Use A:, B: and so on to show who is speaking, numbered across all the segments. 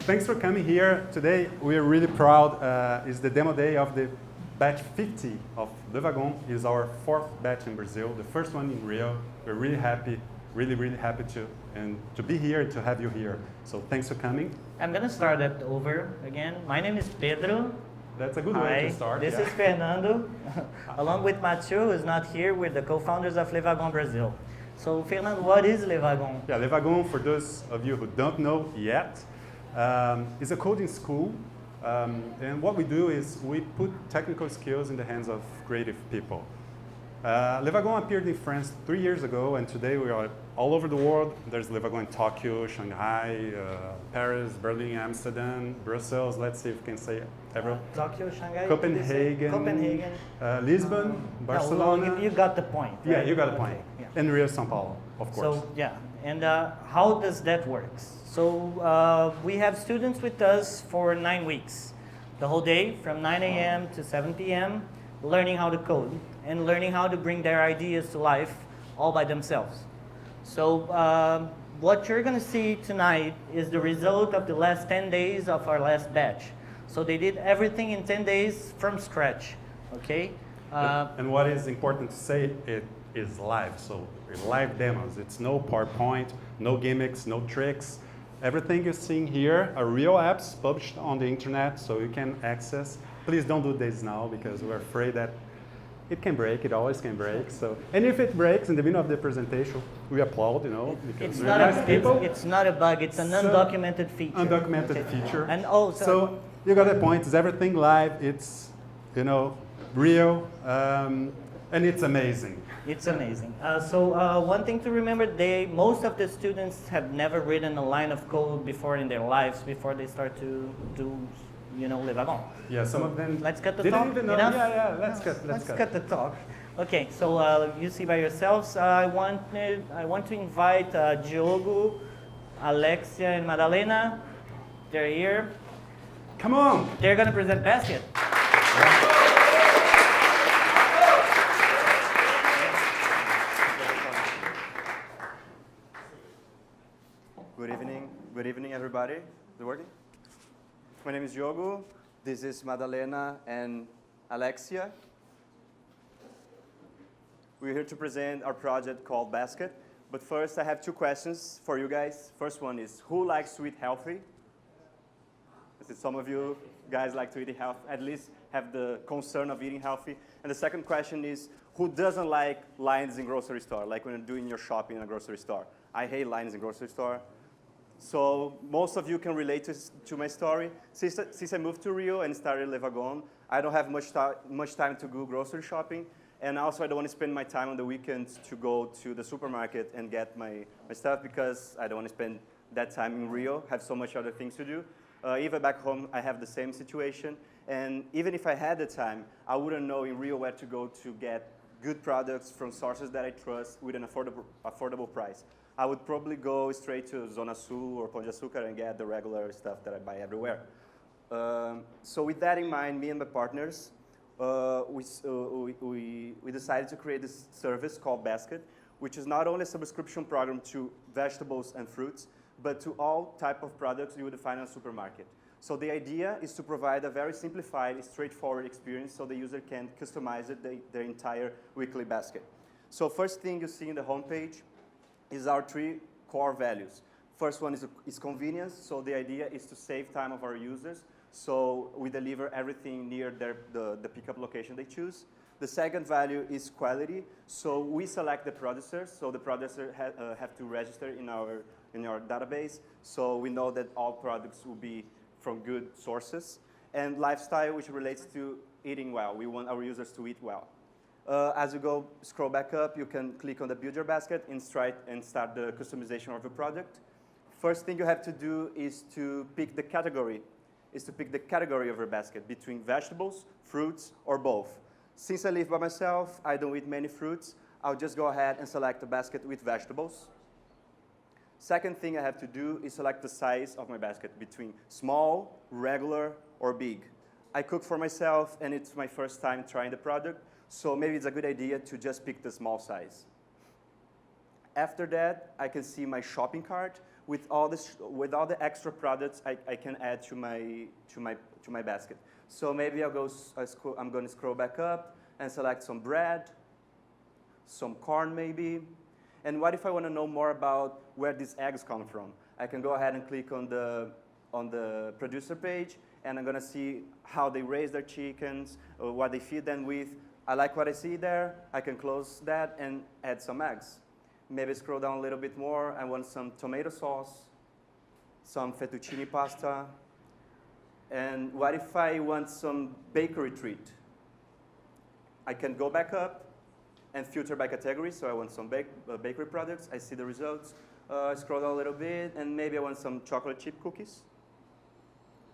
A: Thanks for coming here. Today we are really proud. It's the demo day of the batch 50 of the Wagon. It's our 4th batch in Brazil, the first one in Rio. We're really happy, really happy to be here and to have you here. So thanks for coming.
B: I'm going to start it over again. My name is Pedro.
A: That's a good way to start.
B: This is Fernando. Along with Mathieu, who is not here, we're the co-founders of Le Wagon Brazil. So Fernando, what is Le Wagon?
A: Yeah, Le Wagon, for those of you who don't know yet, is a coding school. And what we do is we put technical skills in the hands of creative people. Le Wagon appeared in France 3 years ago, and today we are all over the world. There's Le Wagon in Tokyo, Shanghai, Paris, Berlin, Amsterdam, Brussels. Let's see if we can say everyone.
B: Tokyo, Shanghai,
A: Copenhagen, Lisbon, Barcelona.
B: No, you got the point. Right?
A: Yeah, you got the point.
B: Okay, yeah.
A: And Rio, São Paulo, of course.
B: So yeah, and how does that work? So we have students with us for 9 weeks, the whole day from 9 a.m. to 7 p.m. learning how to code and learning how to bring their ideas to life all by themselves. So what you're going to see tonight is the result of the last 10 days of our last batch. So they did everything in 10 days from scratch, okay?
A: And what is important to say, it is live. So live demos. It's no PowerPoint, no gimmicks, no tricks. Everything you're seeing here are real apps published on the internet, so you can access. Please don't do this now because we're afraid that it can break. It always can break. So, and if it breaks in the middle of the presentation, we applaud, you know, because we're nice people.
B: It's not a bug. It's an undocumented feature.
A: Undocumented feature.
B: And
A: so you got the point. It's everything live. It's, you know, real, and it's amazing.
B: It's amazing. So one thing to remember, most of the students have never written a line of code before in their lives before they start to do, you know, Le Wagon.
A: Yeah, some of them
B: let's cut the
A: didn't
B: talk.
A: even know.
B: Enough?
A: Yeah, let's
B: cut the talk. Okay, so you see by yourselves. I want to invite Diogo, Alexia, and Madalena. They're here.
A: Come on.
B: They're going to present Basket.
C: Good evening, everybody. Is it working? My name is Diogo. This is Madalena and Alexia. We're here to present our project called Basket. But first, I have 2 questions for you guys. First one is, who likes to eat healthy? Some of you guys like to eat healthy, at least have the concern of eating healthy. And the second question is, who doesn't like lines in grocery store, like when you're doing your shopping in a grocery store? I hate lines in grocery store. So most of you can relate to my story. Since I moved to Rio and started Le Wagon, I don't have much time to go grocery shopping. And also I don't want to spend my time on the weekends to go to the supermarket and get my stuff because I don't want to spend that time in Rio, have so much other things to do. Even back home, I have the same situation. And even if I had the time, I wouldn't know in Rio where to go to get good products from sources that I trust with an affordable price. I would probably go straight to Zona Sul or Pão de Açúcar and get the regular stuff that I buy everywhere. So with that in mind, me and my partners, we decided to create this service called Basket, which is not only a subscription program to vegetables and fruits, but to all type of products you would find in a supermarket. So the idea is to provide a very simplified, straightforward experience so the user can customize their entire weekly basket. So first thing you see in the homepage is our 3 core values. First one is convenience. So the idea is to save time of our users. So we deliver everything near the pickup location they choose. The second value is quality. So we select the producers. So the producer have to register in our database. So we know that all products will be from good sources. And lifestyle, which relates to eating well. We want our users to eat well. As you scroll back up, you can click on the Build Your Basket and start the customization of your product. First thing you have to do is to pick the category. Of your basket between vegetables, fruits, or both. Since I live by myself, I don't eat many fruits. I'll just go ahead and select a basket with vegetables. Second thing I have to do is select the size of my basket between small, regular, or big. I cook for myself, and it's my first time trying the product. So maybe it's a good idea to just pick the small size. After that, I can see my shopping cart, with all the extra products I can add to my basket. So maybe I'm going to scroll back up and select some bread, some corn maybe. And what if I want to know more about where these eggs come from? I can go ahead and click on the producer page, and I'm going to see how they raise their chickens, or what they feed them with. I like what I see there. I can close that and add some eggs. Maybe scroll down a little bit more. I want some tomato sauce, some fettuccine pasta. And what if I want some bakery treat? I can go back up and filter by category. So I want some bakery products. I see the results. Scroll down a little bit, and maybe I want some chocolate chip cookies.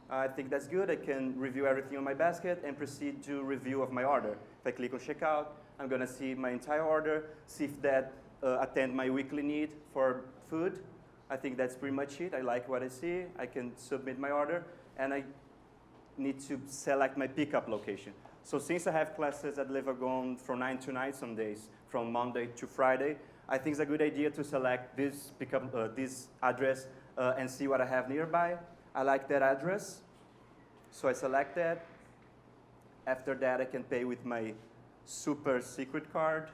C: I think that's good. I can review everything on my basket and proceed to review of my order. If I click on checkout, I'm going to see my entire order, see if that attend my weekly need for food. I think that's pretty much it. I like what I see. I can submit my order, and I need to select my pickup location. So since I have classes at Wagon from 9 to 9 some days, from Monday to Friday, I think it's a good idea to select this this address and see what I have nearby. I like that address, so I select that. After that, I can pay with my super secret card,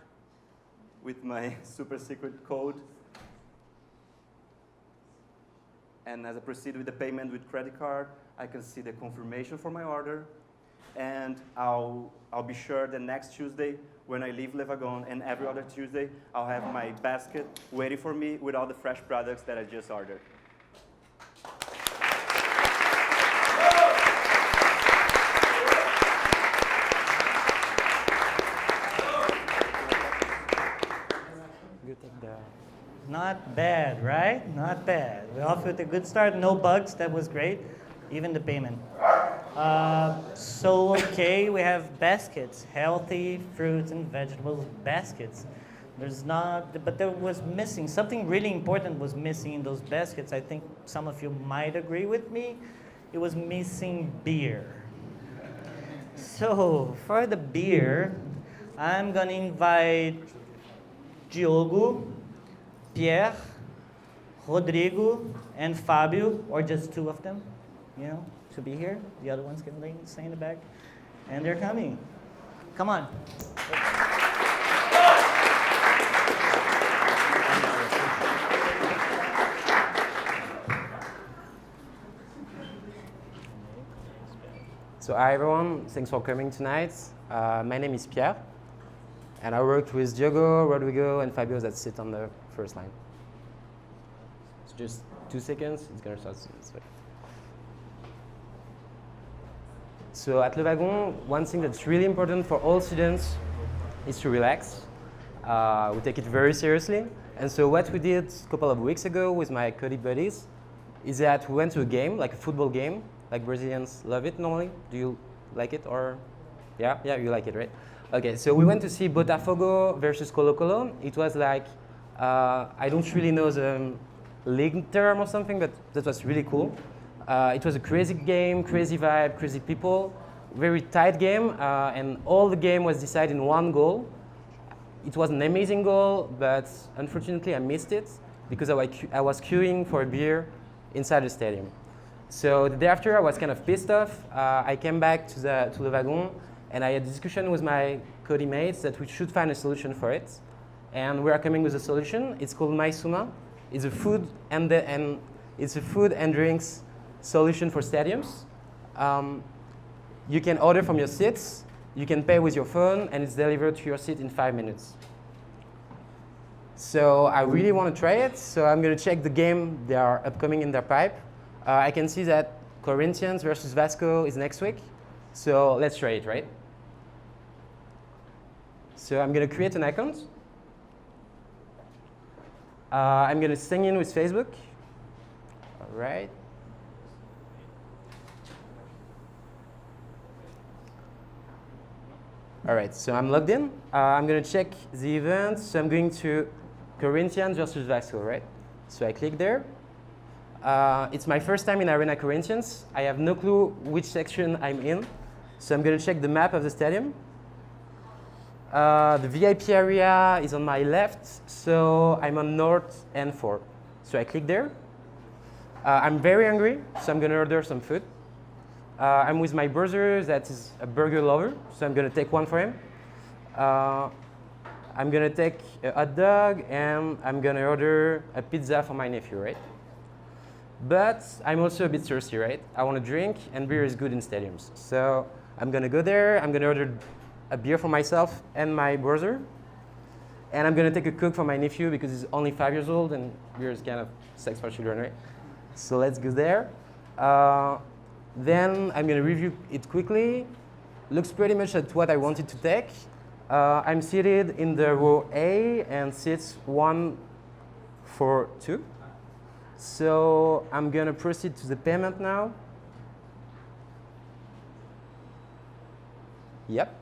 C: with my super secret code. And as I proceed with the payment with credit card, I can see the confirmation for my order. And I'll be sure that next Tuesday, when I leave Wagon, and every other Tuesday, I'll have my basket waiting for me with all the fresh products that I just ordered.
B: Not bad, right? Not bad. We're off with a good start. No bugs. That was great. Even the payment. Okay, we have baskets. Healthy fruits and vegetables baskets. But there was missing. Something really important was missing in those baskets. I think some of you might agree with me. It was missing beer. So, for the beer, I'm going to invite Diogo, Pierre, Rodrigo, and Fabio, or just two of them, to be here. The other ones can stay in the back. And they're coming. Come on.
D: So hi everyone, thanks for coming tonight. My name is Pierre, and I worked with Diogo, Rodrigo, and Fabio that sit on the first line. So just 2 seconds, it's gonna start soon. So at Wagon, one thing that's really important for all students is to relax. We take it very seriously. And so what we did a couple of weeks ago with my coding buddies is that we went to a game, like a football game, like Brazilians love it normally. Do you like it or? Yeah, you like it, right? Okay, so we went to see Botafogo versus Colo-Colo. It was like, I don't really know the league term or something, but that was really cool. It was a crazy game, crazy vibe, crazy people, very tight game, and all the game was decided in one goal. It was an amazing goal, but unfortunately I missed it because I was queuing for a beer inside the stadium. So the day after I was kind of pissed off. I came back to the Wagon, and I had a discussion with my coding mates that we should find a solution for it. And we are coming with a solution. It's called Maxima. It's a food and drinks solution for stadiums. You can order from your seats, you can pay with your phone, and it's delivered to your seat in 5 minutes. So I really want to try it, so I'm going to check the game they are upcoming in their pipe. I can see that Corinthians versus Vasco is next week, so let's try it, right? So I'm going to create an account. I'm going to sign in with Facebook. All right. All right, so I'm logged in. I'm going to check the event. So I'm going to Corinthians versus Vasco, right? So I click there. It's my first time in Arena Corinthians. I have no clue which section I'm in. So I'm going to check the map of the stadium. The VIP area is on my left, so I'm on North N4. So I click there. I'm very hungry, so I'm gonna order some food. I'm with my brother that is a burger lover, so I'm gonna take one for him. I'm gonna take a hot dog and I'm gonna order a pizza for my nephew, right? But I'm also a bit thirsty, right? I want to drink, and beer is good in stadiums. So I'm gonna go there, I'm gonna order a beer for myself and my brother. And I'm gonna take a Coke for my nephew because he's only 5 years old and beer is kind of sex for children, right? So let's go there. Then I'm gonna review it quickly. Looks pretty much at what I wanted to take. I'm seated in the row A and seats 1, 4, 2. So I'm gonna proceed to the payment now. Yep.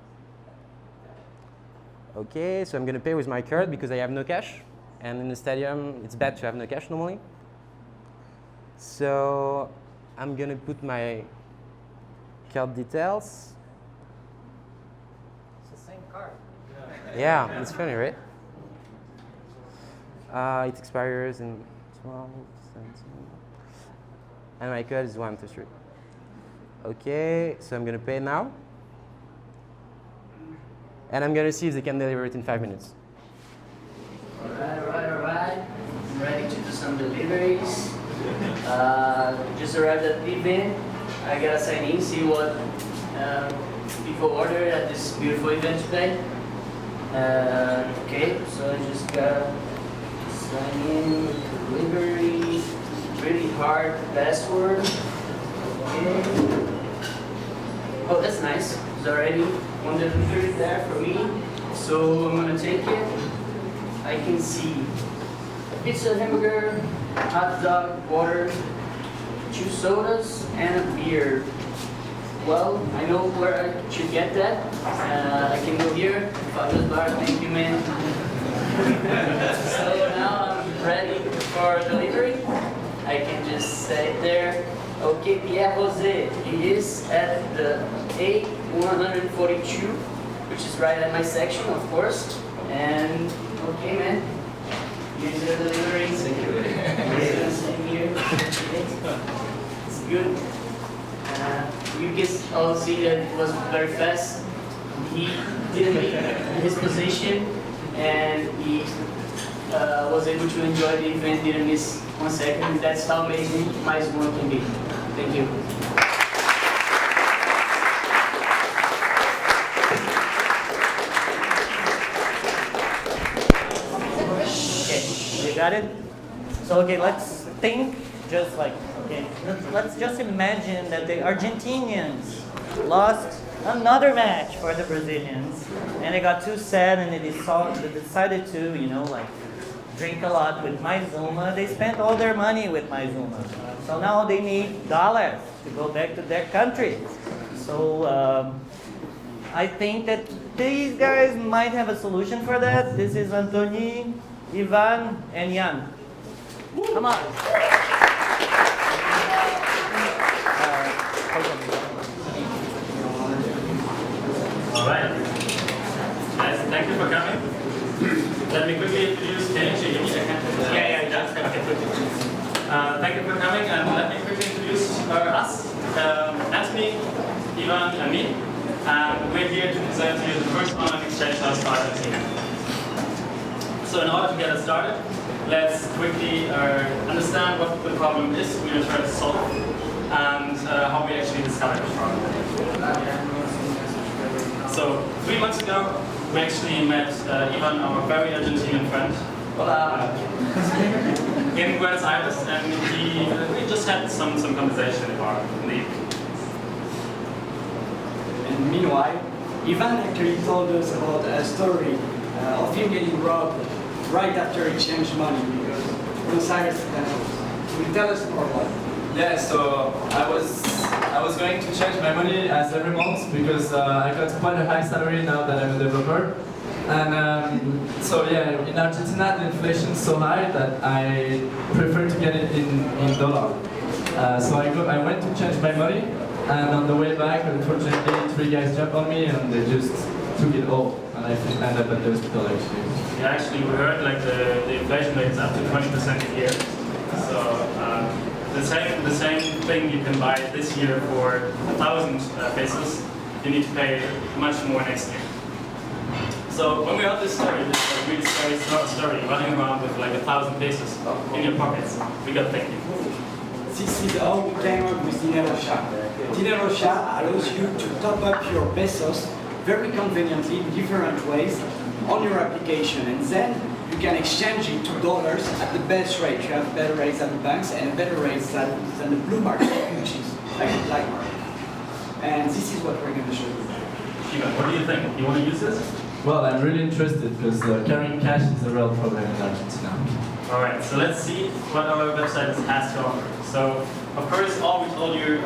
D: Okay, so I'm gonna pay with my card because I have no cash. And in the stadium, it's bad to have no cash normally. So I'm gonna put my card details.
B: It's the same card.
D: Yeah, it's funny, right? It expires in 12, 17. And my code is 1, 2, 3. Okay, so I'm gonna pay now. And I'm gonna see if they can deliver it in 5 minutes.
E: All right. I'm ready to do some deliveries. Just arrived at the event. I gotta sign in, see what people ordered at this beautiful event today. Okay, so I just gotta sign in with delivery. Really hard password. Okay. Oh, that's nice. There's already one delivery there for me. So I'm gonna take it. I can see a pizza, hamburger, hot dog, water, 2 sodas, and a beer. Well, I know where I should get that. I can go here. Fabulous bar, thank you, man. So now I'm ready for delivery. I can just say it there. Okay, Pierre Jose. He is at the A142, which is right at my section, of course. And okay, man. Here's the delivery. Thank you. Same here. It's good. You guys all see that it was very fast. He didn't leave his position, and he was able to enjoy the event. Didn't miss 1 second. That's how amazing my one can be. Thank you.
B: Okay, you got it? So, okay, let's think just like, okay, let's just imagine that the Argentinians lost another match for the Brazilians, and they got too sad and they decided to, you know, like, drink a lot with Maxima. They spent all their money with Maxima. So now they need dollars to go back to their country. So I think that these guys might have a solution for that. This is Antoni, Ivan, and Jan. Come on.
F: All right. Guys, thank you for coming. Let me quickly introduce. Thank you for coming, and let me quickly introduce us, Anthony, Ivan, and me. We're here to present to you the first online exchange house started here. So in order to get us started, let's quickly understand what the problem is we're trying to solve, and how we actually discovered the problem. So 3 months ago, we actually met Ivan, our very Argentinian friend, in Buenos Aires, and we just had some conversation in the evening.
G: And meanwhile, Ivan actually told us about a story of him getting robbed right after he changed money because Buenos Aires will you tell us more about it?
H: Yeah, so I was going to change my money as every month because I got quite a high salary now that I'm a developer. And so yeah, in Argentina the inflation is so high that I prefer to get it in dollar. So I went to change my money, and on the way back, unfortunately, 3 guys jumped on me and they just took it all. And I ended up at the hospital actually.
F: Yeah, actually we heard like the inflation rate is up to 20% a year. So the same thing you can buy this year for 1,000 pesos, you need to pay much more next year. So when we heard this story, this really scary story, running around with like 1,000 pesos in your pockets, we got thinking.
G: This is how we came up with Dinero Sha. Dinero Sha allows you to top up your pesos very conveniently in different ways on your application, and then you can exchange it to dollars at the best rate. You have better rates at the banks and better rates than the blue market, which is like the black market. And this is what we're going to show you.
F: Ivan, what do you think? You want to use this?
H: Well, I'm really interested because carrying cash is a real problem in Argentina.
F: All right, so let's see what our website has to offer. So, of course, all we told you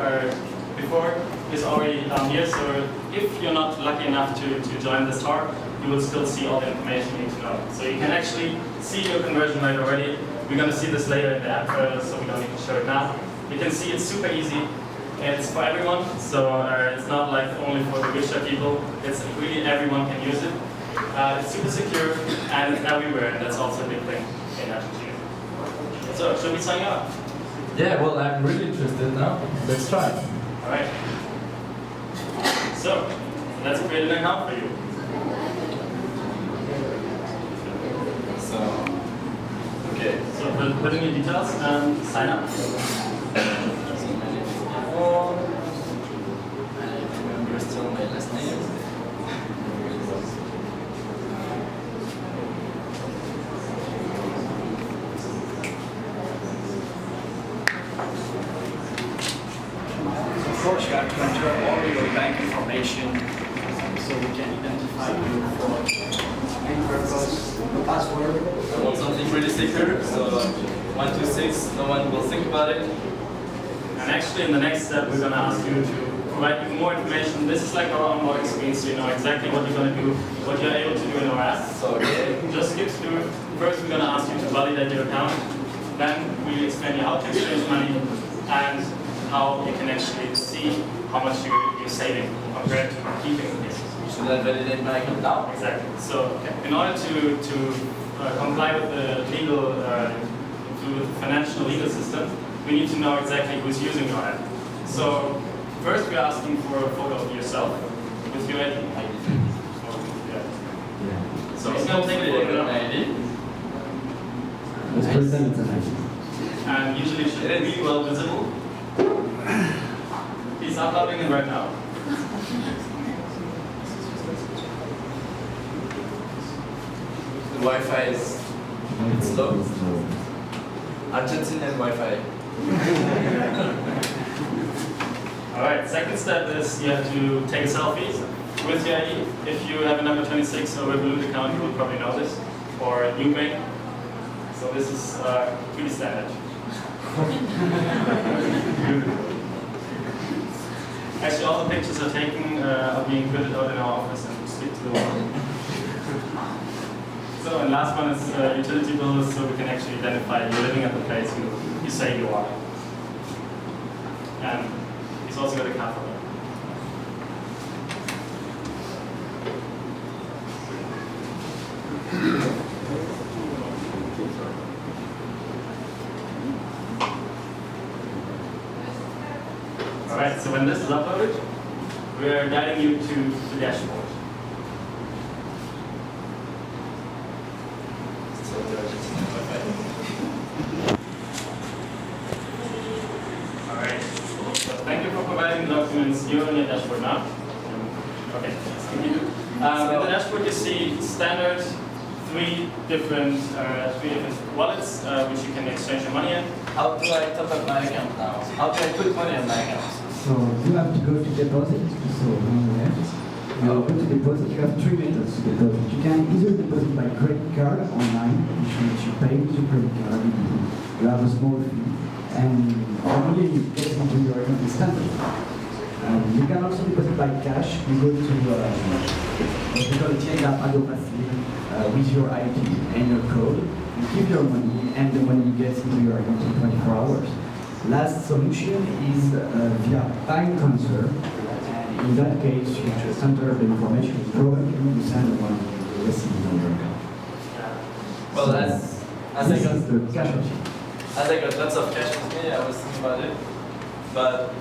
F: before is already down here. So, if you're not lucky enough to join this talk, you will still see all the information you need to know. So, you can actually see your conversion rate already. We're going to see this later in the app, so we don't need to show it now. You can see it's super easy. It's for everyone, so it's not like only for the richer people. It's really everyone can use it. It's super secure and it's everywhere, and that's also a big thing in Argentina. So, should we sign up?
H: Yeah, well, I'm really interested now. Let's try.
F: All right. So, let's create an account for you.
H: So, okay.
F: So, put in your details and sign up.
H: I remember still my last name.
G: Of course, you have to enter all your bank information so we can identify you for any purpose. The password.
H: I want something really secure, so 126, no one will think about it.
F: And actually, in the next step, we're going to ask you to provide you more information. This is like our onboarding screen, so you know exactly what you're going to do, what you're able to do in our app.
H: So, okay.
F: Just skip through. First, we're going to ask you to validate your account. Then, we explain you how to exchange money and how you can actually see how much you're saving compared to keeping this.
H: Should I validate my account now?
F: Exactly. So, in order to comply with the legal, with the financial legal system, we need to know exactly who's using your app. So first we're asking for a photo of yourself with your ID. So it's going to take a photo now.
I: Let's present an ID.
F: And usually it should be well visible. He's uploading it right now.
H: The Wi-Fi is slow. Argentinian Wi-Fi.
F: All right, second step is you have to take a selfie with your ID. If you have a number 26 or Revolut account, you will probably know this, or Nubank. So this is pretty standard. Actually, all the pictures are taken, are being printed out in our office and stick to the wall. So, and last one is utility bills, so we can actually identify you're living at the place you say you are. And he's also got a car for that. Alright, so when this is uploaded, we are guiding you to the dashboard. Alright, so thank you for providing the documents. You're on your dashboard now. Okay, let's continue. In the dashboard you see standard three different wallets which you can exchange your money in.
H: How do I top up my account now? How do I put money on my account?
I: So you have to go to deposit. So on the left, you go to deposit. You have three methods to deposit. You can either deposit by credit card online, which means you pay with your credit card. You have a small fee, and only you get into your account instantly. You can also deposit by cash. You go to what we call tienda pago fácil with your ID and your code. You keep your money, and the money gets into your account in 24 hours. Last solution is via bank transfer. And in that case, you just enter the information you provide, you send the money you receive on your account.
H: Well, as I
I: This
H: got
I: is the cash option.
H: as I got lots of cash with me, I was thinking about it. But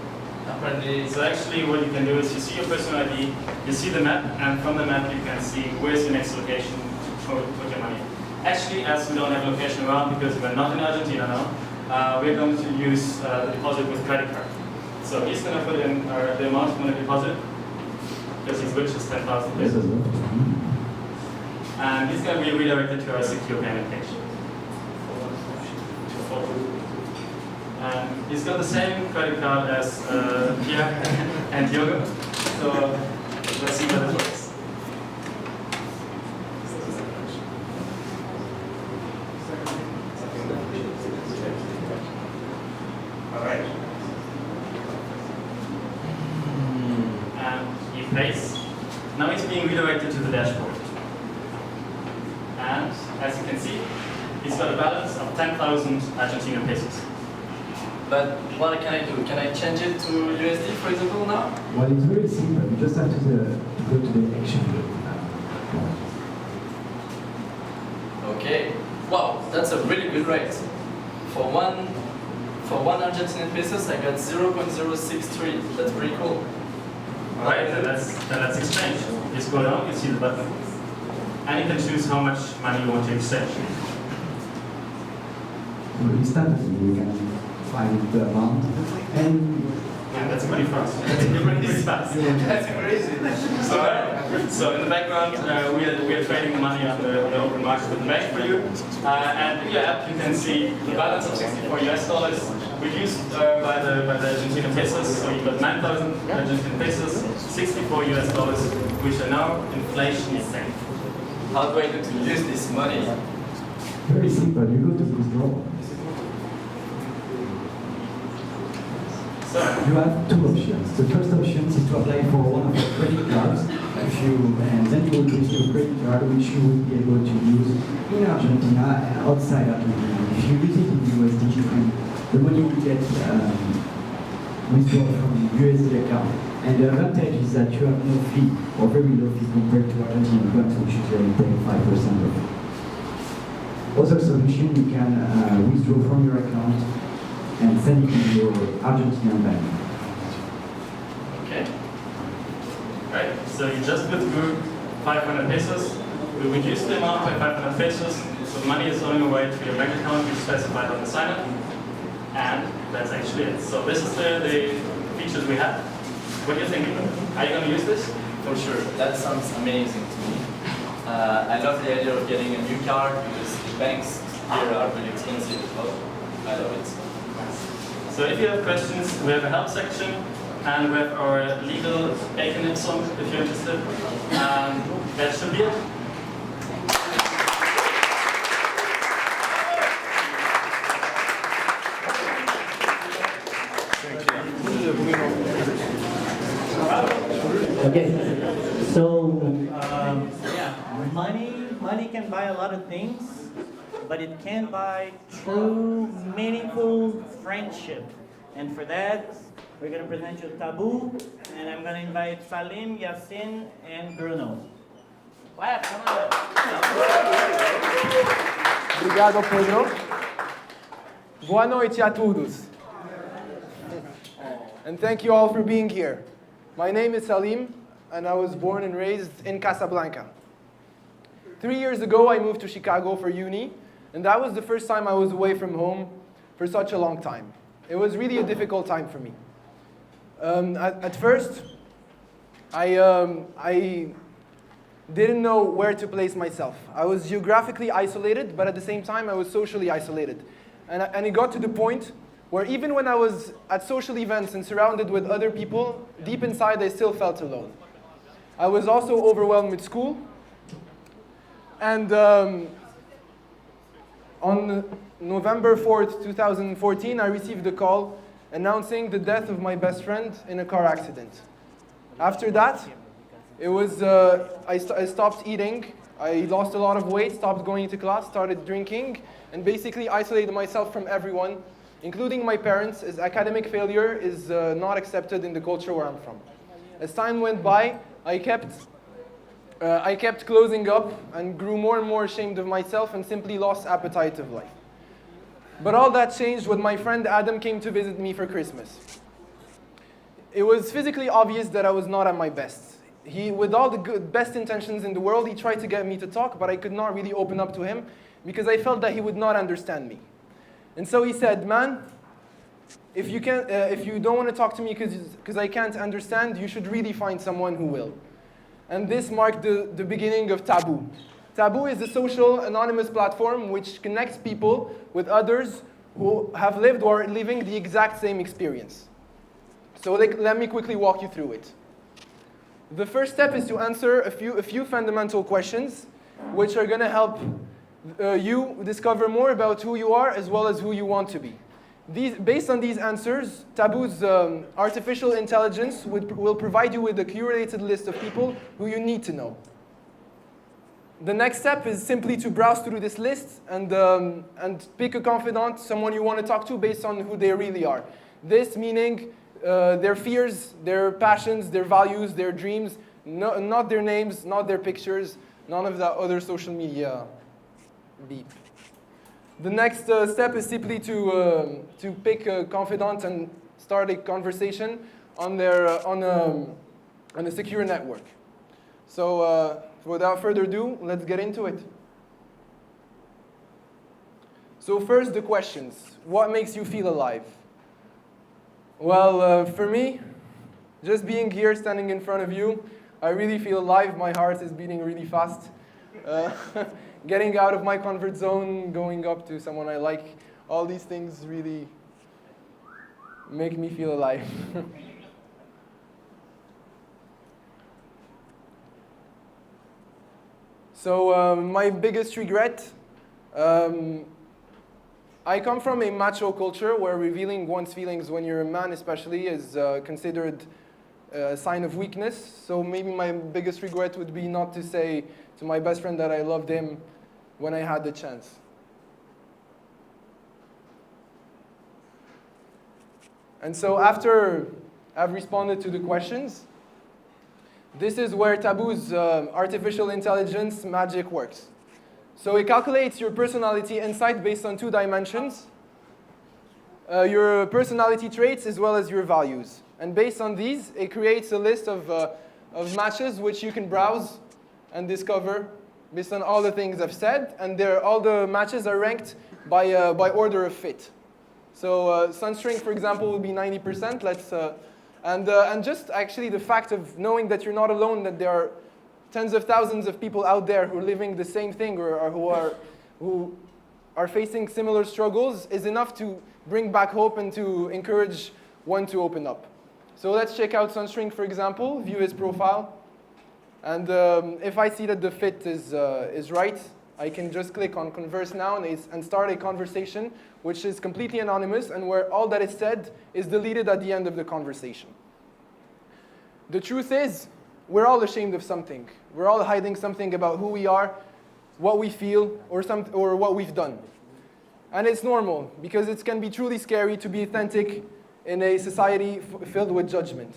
H: apparently,
F: So actually what you can do is you see your personal ID, you see the map, and from the map you can see where's your next location to put your money. Actually, as we don't have a location around because we're not in Argentina now, we're going to use the deposit with credit card. So he's going to put in the amount he's going to deposit, because he's rich, is 10,000 pesos. And he's going to be redirected to our secure payment page. And he's got the same credit card as Pierre and Diogo. So let's see how that works. All right. And he pays. Now he's being redirected to the dashboard. And as you can see, he's got a balance of 10,000 Argentinian pesos.
H: but what can I do? Can I change it to USD, for example, now?
I: Well, it's very simple. You just have to go to the action.
H: Okay. Wow, that's a really good rate. For one Argentinian pesos, I got 0.063. That's pretty cool.
F: Alright, then let's exchange. You scroll down, you see the button. And you can choose how much money you want to exchange.
I: So instantly you can find the amount and
F: Yeah, that's pretty fast. That's pretty fast.
H: That's crazy.
F: So in the background, we are trading money on the open market with the bank for you. And in your app, you can see the balance of 64 US dollars reduced by the Argentinian pesos. So you got 9,000 Argentinian pesos, 64 US dollars, which are now inflation safe.
H: How do I do to use this money?
I: very simple. You go to withdraw.
F: So
I: You have two options. The first option is to apply for one of your credit cards, and then you will use your credit card, which you will be able to use in Argentina and outside Argentina. If you use it in USD, the money will get withdrawn from the USD account. And the advantage is that you have no fee, or very low fee compared to Argentine banks, which usually take 5% of it. Other solution, you can withdraw from your account and send it to your Argentinian bank.
F: okay. Right. So you just withdrew 500 pesos. We reduced the amount by 500 pesos. So the money is on your way to your bank account, which is specified on the sign-up. And that's actually it. So this is the features we have. What do you think? Are you going to use this?
H: For sure. That sounds amazing to me. I love the idea of getting a new car because the banks here are really expensive as well. I love it.
F: So if you have questions, we have a help section, and we have our legal bacon song if you're interested. That should be it.
B: Okay, so yeah, money can buy a lot of things, but it can't buy true, meaningful friendship. And for that, we're going to present you Taboo, and I'm going to invite Salim, Yassin, and Bruno. Clap, come on.
J: Obrigado, Pedro. Boa noite a todos. And thank you all for being here. My name is Salim, and I was born and raised in Casablanca. 3 years ago, I moved to Chicago for uni, and that was the first time I was away from home for such a long time. It was really a difficult time for me. At first, I didn't know where to place myself. I was geographically isolated, but at the same time, I was socially isolated. And it got to the point where even when I was at social events and surrounded with other people, deep inside, I still felt alone. I was also overwhelmed with school. And on November 4th, 2014, I received a call announcing the death of my best friend in a car accident. After that, it was, I stopped eating, I lost a lot of weight, stopped going to class, started drinking, and basically isolated myself from everyone, including my parents, as academic failure is not accepted in the culture where I'm from. As time went by, I kept closing up and grew more and more ashamed of myself and simply lost appetite of life. But all that changed when my friend Adam came to visit me for Christmas. It was physically obvious that I was not at my best. With all the best intentions in the world, he tried to get me to talk, but I could not really open up to him because I felt that he would not understand me. And so he said, man, if you don't want to talk to me because I can't understand, you should really find someone who will. And this marked the beginning of Taboo. Taboo is a social, anonymous platform which connects people with others who have lived or are living the exact same experience. So let me quickly walk you through it. The first step is to answer a few fundamental questions, which are going to help you discover more about who you are as well as who you want to be. Based on these answers, Taboo's artificial intelligence will provide you with a curated list of people who you need to know. The next step is simply to browse through this list and pick a confidant, someone you want to talk to based on who they really are. This meaning their fears, their passions, their values, their dreams, not their names, not their pictures, none of that other social media beep. The next step is simply to pick a confidant and start a conversation on a secure network. So without further ado, let's get into it. So first, the questions. What makes you feel alive? Well, for me, just being here, standing in front of you, I really feel alive. My heart is beating really fast. Getting out of my comfort zone, going up to someone I like, all these things really make me feel alive. So my biggest regret, I come from a macho culture where revealing one's feelings when you're a man especially is considered a sign of weakness. So maybe my biggest regret would be not to say to my best friend that I loved him when I had the chance. And so after I've responded to the questions, this is where Taboo's artificial intelligence magic works. So it calculates your personality insight based on 2 dimensions, your personality traits as well as your values. And based on these, it creates a list of matches which you can browse and discover based on all the things I've said. And all the matches are ranked by order of fit. So Sunstring, for example, will be 90%. And just actually the fact of knowing that you're not alone, that there are tens of thousands of people out there who are living the same thing or who are facing similar struggles is enough to bring back hope and to encourage one to open up. So let's check out Sunstring, for example, view his profile. And if I see that the fit is right, I can just click on Converse Now and start a conversation which is completely anonymous and where all that is said is deleted at the end of the conversation. The truth is, we're all ashamed of something. We're all hiding something about who we are, what we feel, or what we've done. And it's normal, because it can be truly scary to be authentic in a society filled with judgment.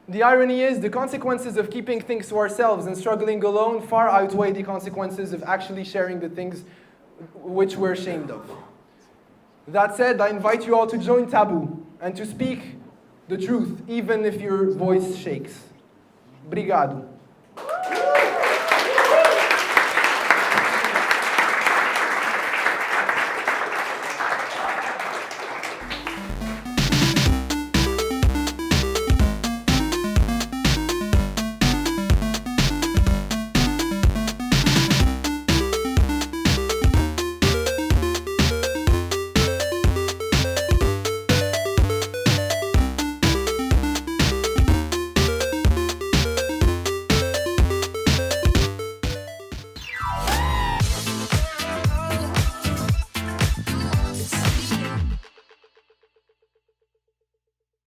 J: The irony is, the consequences of keeping things to ourselves and struggling alone far outweigh the consequences of actually sharing the things which we're ashamed of. That said, I invite you all to join Taboo and to speak the truth, even if your voice shakes. Obrigado.